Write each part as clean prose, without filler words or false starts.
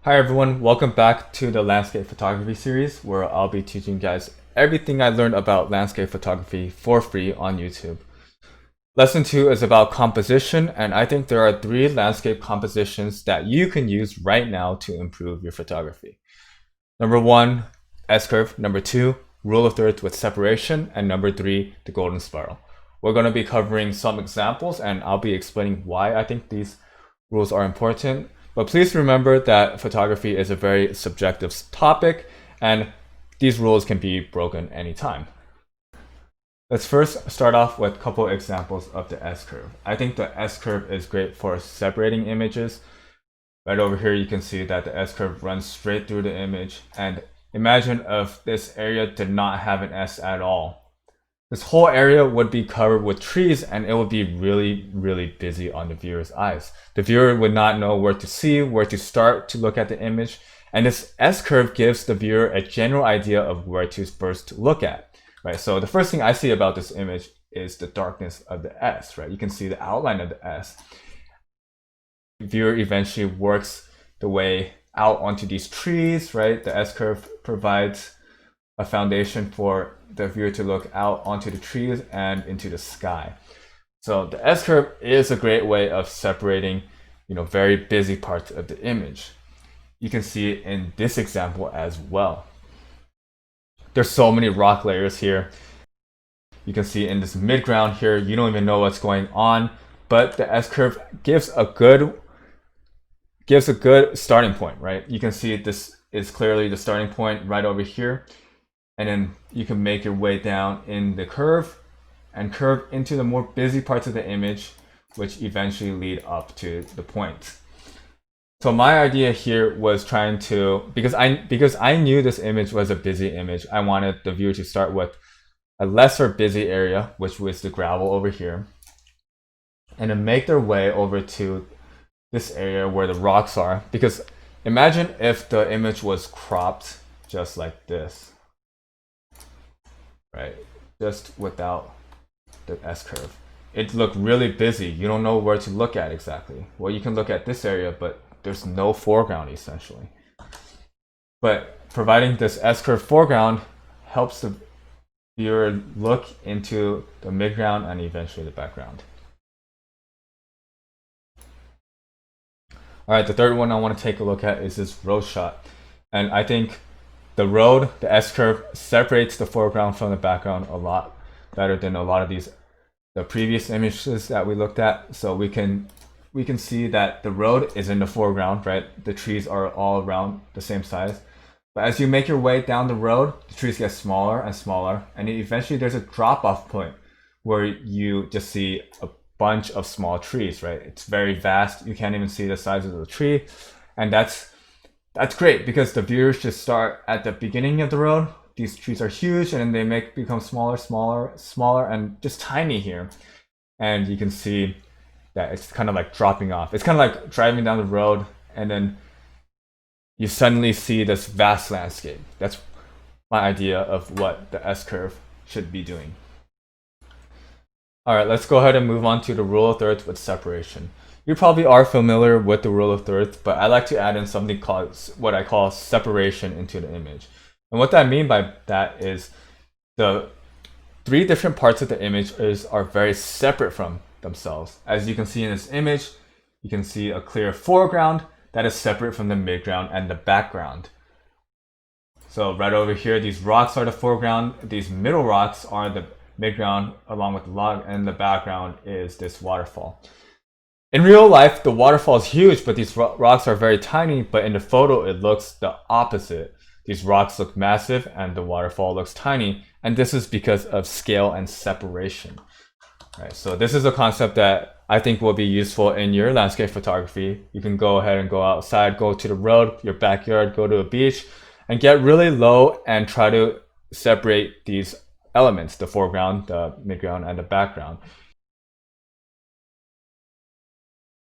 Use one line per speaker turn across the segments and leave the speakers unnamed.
Hi everyone, welcome back to the landscape photography series where I'll be teaching you guys everything I learned about landscape photography for free on YouTube. Lesson 2 is about composition, and I think there are 3 landscape compositions that you can use right now to improve your photography. Number 1, S-curve. Number 2, rule of thirds with separation. And number 3, the golden spiral. We're going to be covering some examples and I'll be explaining why I think these rules are important. But please remember that photography is a very subjective topic and these rules can be broken anytime. Let's first start off with a couple examples of the S-curve. I think the S-curve is great for separating images. Right over here you can see that the S-curve runs straight through the image, and imagine if this area did not have an S at all. This whole area would be covered with trees and it would be really busy on the viewer's eyes. The viewer would not know where to see, where to start to look at the image, and this S-curve gives the viewer a general idea of where to first look at. Right? So the first thing I see about this image is the darkness of the S. Right? You can see the outline of the S. The viewer eventually works the way out onto these trees. Right? The S-curve provides a foundation for the viewer to look out onto the trees and into the sky. So the S-curve is a great way of separating, very busy parts of the image. You can see it in this example as well. There's so many rock layers here. You can see in this midground here, you don't even know what's going on, but the S-curve gives a good starting point, right? You can see this is clearly the starting point right over here. And then you can make your way down in the curve and curve into the more busy parts of the image, which eventually lead up to the point. So my idea here was trying to, because I knew this image was a busy image, I wanted the viewer to start with a lesser busy area, which was the gravel over here, and then make their way over to this area where the rocks are. Because imagine if the image was cropped just like this. Right, just without the S-curve. It looked really busy. You don't know where to look at exactly. Well, you can look at this area, but there's no foreground essentially. But providing this S-curve foreground helps the viewer look into the midground and eventually the background. All right, the third one I want to take a look at is this road shot. And I think the road, the S-curve, separates the foreground from the background a lot better than a lot of the previous images that we looked at. So we can see that the road is in the foreground, right? The trees are all around the same size. But as you make your way down the road, the trees get smaller and smaller, and eventually there's a drop-off point where you just see a bunch of small trees, right? It's very vast. You can't even see the size of the tree, and that's great because the viewers just start at the beginning of the road. These trees are huge and then they become smaller and just tiny here. And you can see that it's kind of like dropping off. It's kind of like driving down the road and then you suddenly see this vast landscape. That's my idea of what the S-curve should be doing. All right, let's go ahead and move on to the rule of thirds with separation. You probably are familiar with the rule of thirds, but I like to add in something called what I call separation into the image. And what I mean by that is the 3 different parts of the image are very separate from themselves. As you can see in this image, you can see a clear foreground that is separate from the midground and the background. So right over here, these rocks are the foreground, these middle rocks are the midground along with the log, and the background is this waterfall. In real life, the waterfall is huge, but these rocks are very tiny, but in the photo, it looks the opposite. These rocks look massive and the waterfall looks tiny, and this is because of scale and separation. Right, so this is a concept that I think will be useful in your landscape photography. You can go ahead and go outside, go to the road, your backyard, go to a beach, and get really low and try to separate these elements, the foreground, the midground, and the background.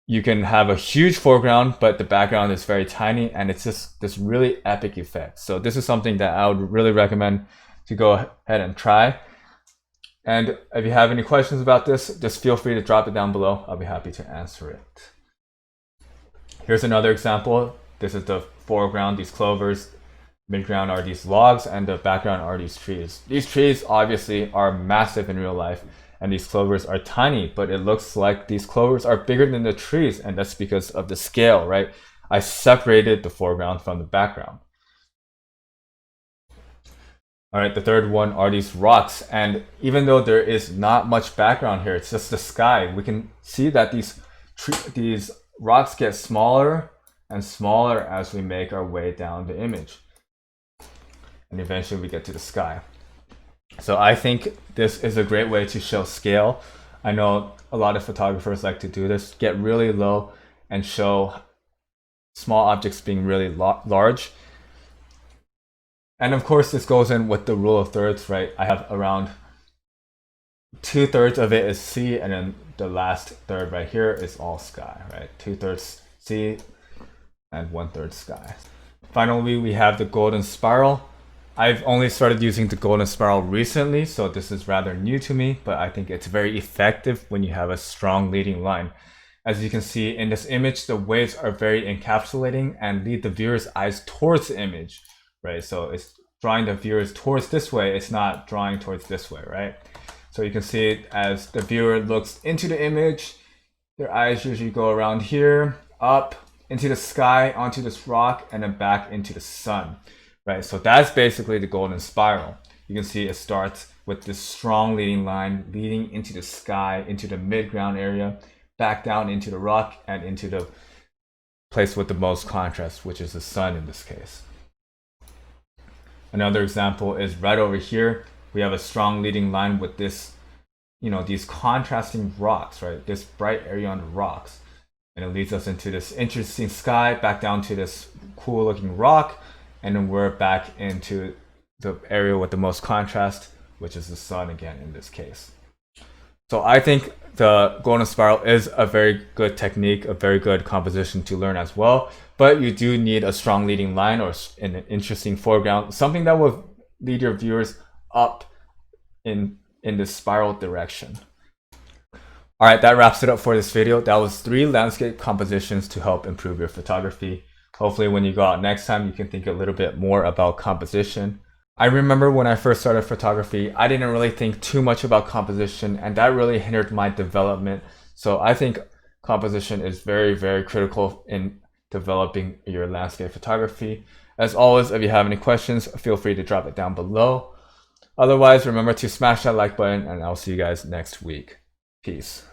You can have a huge foreground, but the background is very tiny, and it's just this really epic effect. So this is something that I would really recommend to go ahead and try. And if you have any questions about this, just feel free to drop it down below. I'll be happy to answer it. Here's another example. This is the foreground, these clovers, midground are these logs, and the background are these trees. These trees obviously are massive in real life, and these clovers are tiny, but it looks like these clovers are bigger than the trees, and that's because of the scale, right? I separated the foreground from the background. All right, the third one are these rocks, and even though there is not much background here, it's just the sky, we can see that these rocks get smaller and smaller as we make our way down the image. And eventually we get to the sky. So I think this is a great way to show scale. I know a lot of photographers like to do this, get really low and show small objects being really large. And of course, this goes in with the rule of thirds, right? I have around 2/3 of it is sea, and then the last third right here is all sky, right? 2/3 sea and 1/3 sky. Finally, we have the golden spiral. I've only started using the golden spiral recently, so this is rather new to me, but I think it's very effective when you have a strong leading line. As you can see in this image, the waves are very encapsulating and lead the viewer's eyes towards the image, right? So it's drawing the viewers towards this way, it's not drawing towards this way, right? So you can see it as the viewer looks into the image, their eyes usually go around here, up, into the sky, onto this rock, and then back into the sun. Right, so that's basically the golden spiral. You can see it starts with this strong leading line leading into the sky, into the midground area, back down into the rock, and into the place with the most contrast, which is the sun in this case. Another example is right over here. We have a strong leading line with this, these contrasting rocks, right? This bright area on the rocks. And it leads us into this interesting sky, back down to this cool looking rock, and then we're back into the area with the most contrast, which is the sun again in this case. So I think the golden spiral is a very good technique, a very good composition to learn as well, but you do need a strong leading line or an interesting foreground, something that will lead your viewers up in this spiral direction. All right, that wraps it up for this video. That was 3 landscape compositions to help improve your photography. Hopefully when you go out next time, you can think a little bit more about composition. I remember when I first started photography, I didn't really think too much about composition, and that really hindered my development. So I think composition is very, very critical in developing your landscape photography. As always, if you have any questions, feel free to drop it down below. Otherwise, remember to smash that like button, and I'll see you guys next week. Peace.